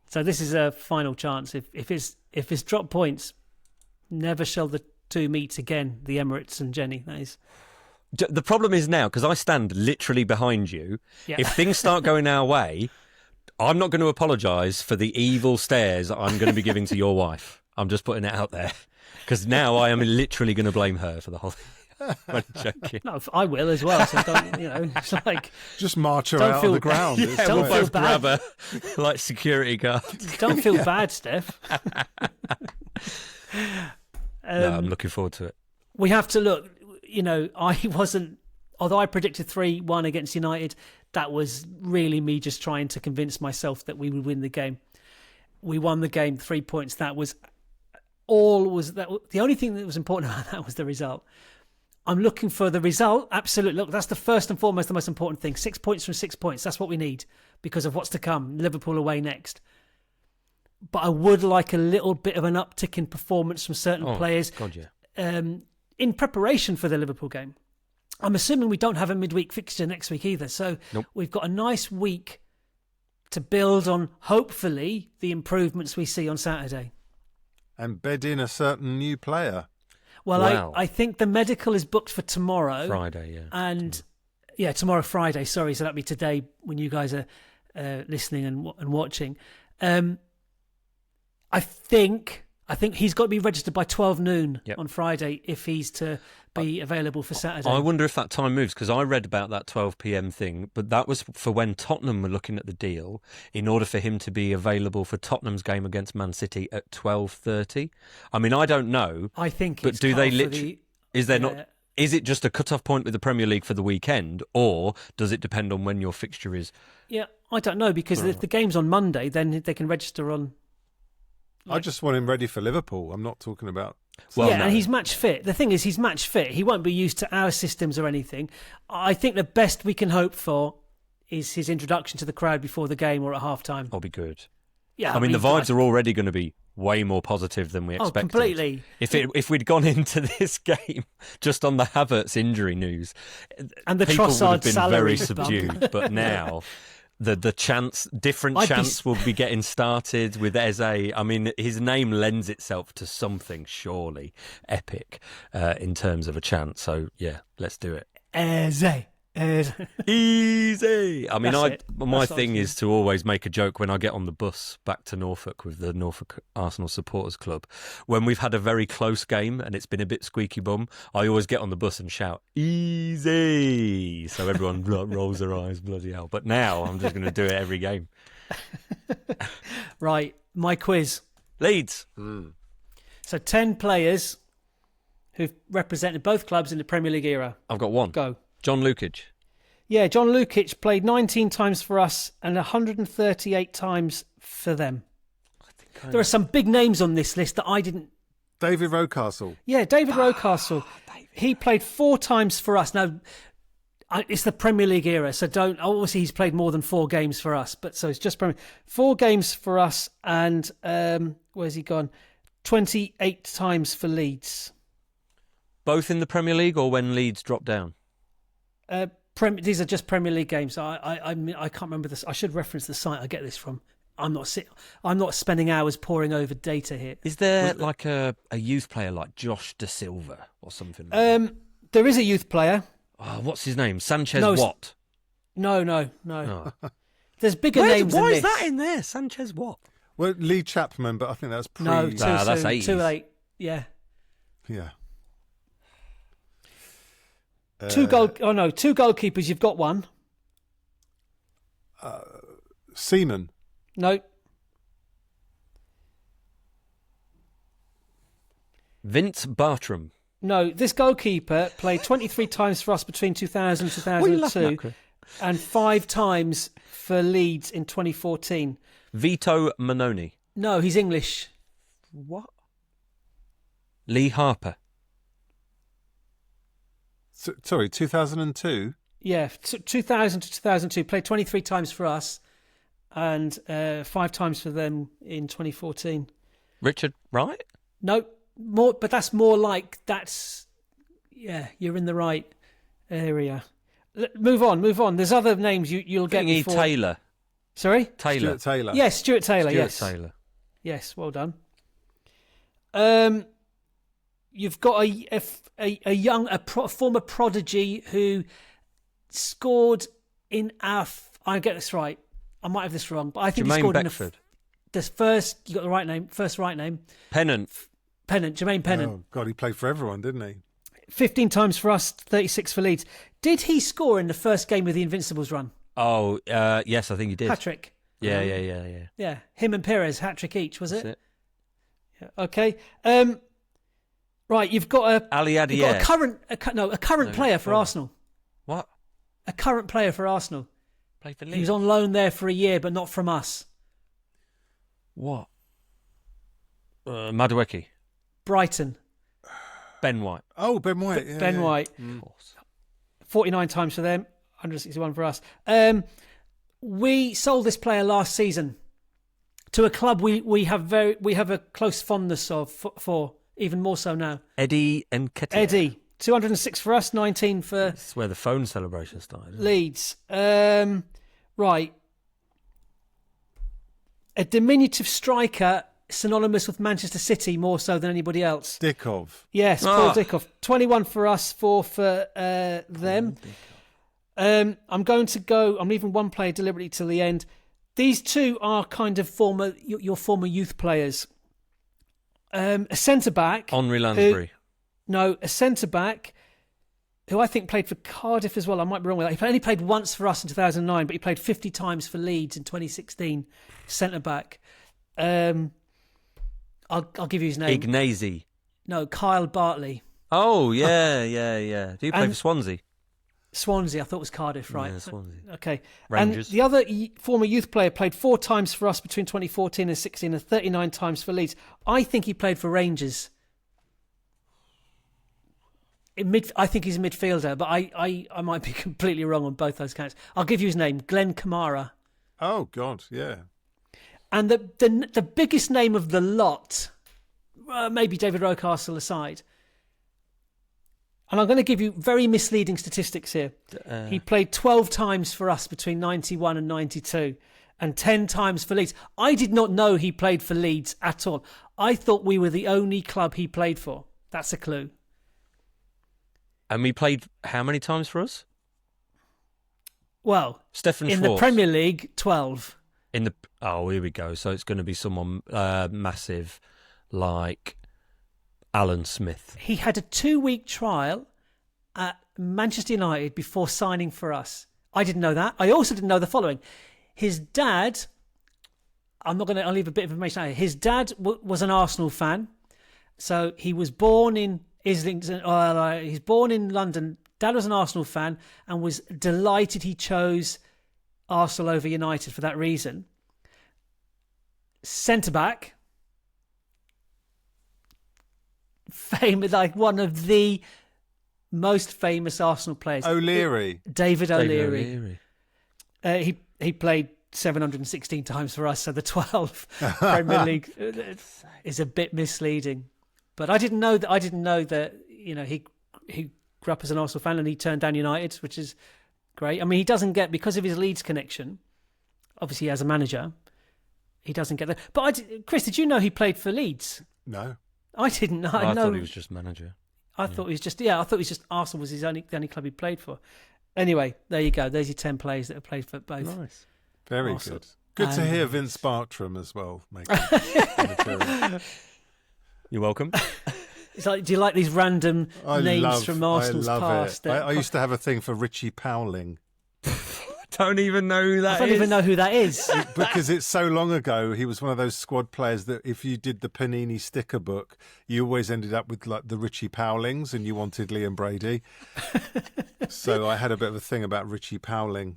So this is a final chance. If it's drop points, never shall the two meet again. The Emirates and Jenny. That is. The problem is now, because I stand literally behind you. Yeah. If things start going our way, I'm not going to apologise for the evil stares I'm going to be giving to your wife. I'm just putting it out there. Because now I am literally going to blame her for the whole thing. I'm joking. No, I will as well. So don't, it's like... Just march her out on the ground. Yeah, don't we'll feel both bad. grab her like security guards. Don't feel bad, Steph. No, I'm looking forward to it. We have to look, I wasn't... Although I predicted 3-1 against United, that was really me just trying to convince myself that we would win the game. We won the game, 3 points. That was... the only thing that was important about that was the result. I'm looking for the result. Absolutely. Look, that's the first and foremost, the most important thing. 6 points from 6 points. That's what we need because of what's to come. Liverpool away next. But I would like a little bit of an uptick in performance from certain players God, yeah. In preparation for the Liverpool game. I'm assuming we don't have a midweek fixture next week either. So Nope. We've got a nice week to build on, hopefully, the improvements we see on Saturday. And bed in a certain new player. Well, Wow. I think the medical is booked for tomorrow. Friday, yeah. And, tomorrow, Friday. Sorry, so that'll be today when you guys are listening and watching. I think he's got to be registered by 12 noon on Friday if he's to be available for Saturday. I wonder if that time moves, because I read about that 12 p.m. thing, but that was for when Tottenham were looking at the deal in order for him to be available for Tottenham's game against Man City at 12:30. I mean, I don't know. I think but it's do cut they off for literally... Is there not... Is it just a cut-off point with the Premier League for the weekend, or does it depend on when your fixture is? Yeah, I don't know, because if the game's on Monday, then they can register on... I just want him ready for Liverpool. I'm not talking about... Well, and he's match fit. The thing is, he's match fit. He won't be used to our systems or anything. I think the best we can hope for is his introduction to the crowd before the game or at half-time. That'll be good. Yeah, I mean, the vibes are already going to be way more positive than we expected. Oh, completely. If we'd gone into this game just on the Havertz injury news, and the people would Trossard have been salary very subdued. But now... The different chance will be getting started with Eze. I mean, his name lends itself to something surely epic in terms of a chant. So, yeah, let's do it. Eze. Easy. I mean, my That's thing is to always make a joke when I get on the bus back to Norfolk with the Norfolk Arsenal Supporters Club. When we've had a very close game and it's been a bit squeaky bum, I always get on the bus and shout, easy. So everyone rolls their eyes, bloody hell. But now I'm just going to do it every game. Right, my quiz. Leeds. So 10 players who've represented both clubs in the Premier League era. I've got one. Go. John Lukic. Yeah, John Lukic played 19 times for us and 138 times for them. There are some big names on this list that I didn't... David Rocastle. Yeah, David Rocastle. He played 4 times for us. Now, it's the Premier League era, so don't... Obviously, he's played more than 4 games for us, but so it's just 4 games for us and... where's he gone? 28 times for Leeds. Both in the Premier League or when Leeds dropped down? These are just Premier League games. I can't remember this. I should reference the site I get this from. I'm not spending hours poring over data here. Is there like a youth player like Josh Da Silva or something like that? There is a youth player. What's his name? Sanchez No, what? No. Oh. There's bigger names than Why this. is that in there? Sanchez what? Well, Lee Chapman, but I think that's pre. No, too that's soon. 80s. Too late. Yeah. Yeah. Two goalkeepers. You've got one. Seaman. No. Vince Bartram. No, this goalkeeper played 23 times for us between 2000 and 2002 and 5 times for Leeds in 2014. Vito Manoni. No, he's English. What? Lee Harper. Sorry, 2002? Yeah, 2000 to 2002. Played 23 times for us and 5 times for them in 2014. Richard Wright? No, more, but that's more like you're in the right area. Move on. There's other names you'll get before. Taylor. Sorry? Taylor. Stuart Taylor. Yes, Stuart Taylor. Stuart Yes. Taylor. Yes, well done. You've got a former prodigy who scored in our. I get this right. I might have this wrong, but I think he Jermaine scored Beckford. the first. You got the right name. First right name. Pennant. Jermaine Pennant. Oh, God, he played for everyone, didn't he? 15 times for us, 36 for Leeds. Did he score in the first game of the Invincibles run? Oh, yes, I think he did. Hat-trick. Yeah. Yeah, him and Perez, hat-trick each, was That's it? Yeah, okay. Right, you've got Ali you've Adier. got a current player for Arsenal. What? A current player for Arsenal. Played for Leeds. He was on loan there for a year, but not from us. What? Madueke. Brighton. Ben White. Oh, Ben White. Yeah, Ben yeah. White. Of course. 49 times for them, 161 for us. We sold this player last season to a club we have a close fondness for, even more so now. Eddie Nketiah. Eddie, 206 for us, 19 for That's where the phone celebration started. isn't it? Leeds. Right. A diminutive striker synonymous with Manchester City more so than anybody else. Dickov. Yes, Paul Dickov. 21 for us, 4 for them. I'm leaving one player deliberately till the end. These two are kind of your former youth players. A centre-back. Henri Lansbury. A centre-back who I think played for Cardiff as well. I might be wrong with that. He only played once for us in 2009, but he played 50 times for Leeds in 2016. Centre-back. I'll give you his name. Ignazi. No, Kyle Bartley. Oh, yeah. Do you play for Swansea? Swansea, I thought it was Cardiff, right? Yeah, Swansea. Okay. Rangers. And the other former youth player played 4 times for us between 2014 and 16 and 39 times for Leeds. I think he played for Rangers. I think he's a midfielder, but I might be completely wrong on both those counts. I'll give you his name, Glenn Kamara. Oh, God, yeah. And the biggest name of the lot, maybe David Rocastle aside, and I'm going to give you very misleading statistics here. He played 12 times for us between 91 and 92 and 10 times for Leeds. I did not know he played for Leeds at all. I thought we were the only club he played for. That's a clue. And we played how many times for us? Well, Stefan in Schwarz. the Premier League, 12. Here we go. So it's going to be someone massive like Alan Smith. He had a 2-week trial at Manchester United before signing for us. I didn't know that. I also didn't know the following. His dad, I'll leave a bit of information out here. His dad was an Arsenal fan. So he was born in Islington. He's born in London. Dad was an Arsenal fan and was delighted he chose Arsenal over United for that reason. Centre-back. Famous, like one of the most famous Arsenal players. O'Leary. David O'Leary. He played 716 times for us, so the 12 Premier League is a bit misleading. But I didn't know that he grew up as an Arsenal fan and he turned down United, which is great. I mean, he doesn't get, because of his Leeds connection, obviously as a manager, he doesn't get that. But Chris, did you know he played for Leeds? No. I didn't know. I thought he was just manager. I thought he was just Arsenal was the only club he played for. Anyway, there you go. There's your 10 players that have played for both. Nice. Very Arsenal. Good to hear Vince Bartram as well making material. You're welcome. It's like, do you like these random names from Arsenal's past? I used to have a thing for Richie Powling. Don't even know who that is. I don't even know who that is. Because it's so long ago. He was one of those squad players that if you did the Panini sticker book, you always ended up with like the Richie Powlings and you wanted Liam Brady. So I had a bit of a thing about Richie Powling.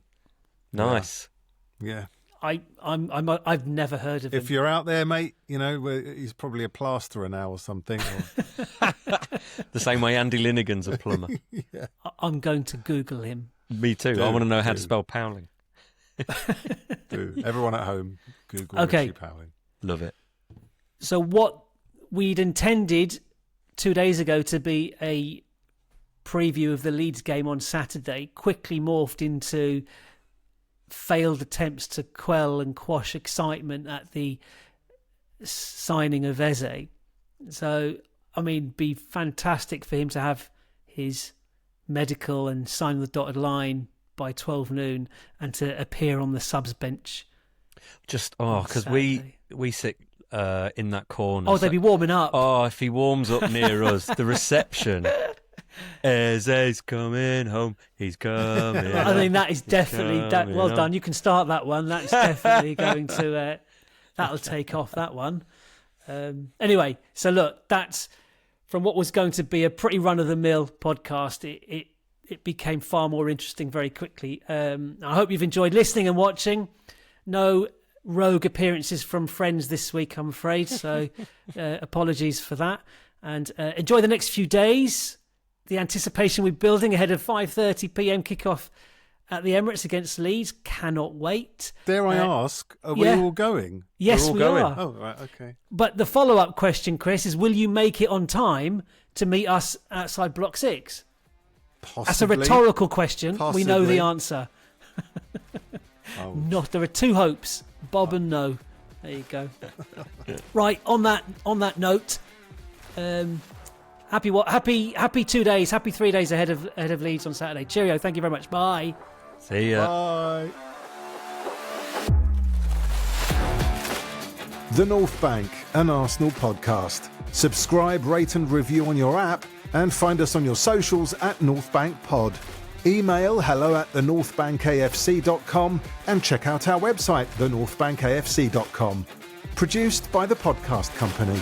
Nice. Yeah. I've never heard of him. If you're out there, mate, you know, he's probably a plasterer now or something. The same way Andy Linnigan's a plumber. Yeah. I'm going to Google him. Me too. I want to know how to spell Powling. Do. Everyone at home, Google Okay. Richie Powling. Love it. So what we'd intended 2 days ago to be a preview of the Leeds game on Saturday quickly morphed into failed attempts to quell and quash excitement at the signing of Eze. So, I mean, be fantastic for him to have his medical and sign the dotted line by 12 noon and to appear on the subs bench. Just, because we sit in that corner. Oh, they'd be warming up. Oh, if he warms up near us, the reception. Eze's coming home. He's coming. I mean, that is definitely well home. done. You can start that one. That's definitely going to that'll take off that one. Anyway, so look, that's from what was going to be a pretty run-of-the-mill podcast. It became far more interesting very quickly. I hope you've enjoyed listening and watching. No rogue appearances from friends this week, I'm afraid. So apologies for that. And enjoy the next few days. The anticipation we're building ahead of 5:30 p.m. kickoff at the Emirates against Leeds. Cannot wait. Dare I ask, are we all going? Yes, all we going. are. Oh, right, okay. But the follow-up question, Chris, is will you make it on time to meet us outside Block 6? Possibly. That's a rhetorical question. We know the Possibly. answer. Oh. There are two hopes, Bob and no. There you go. Right, on that note, happy 2 days, happy 3 days ahead of Leeds on Saturday. Cheerio, thank you very much. Bye. See ya. Bye. The North Bank, an Arsenal podcast. Subscribe, rate and review on your app and find us on your socials at North Bank Pod. Email hello@thenorthbankafc.com and check out our website, thenorthbankafc.com. Produced by the Podcast Company.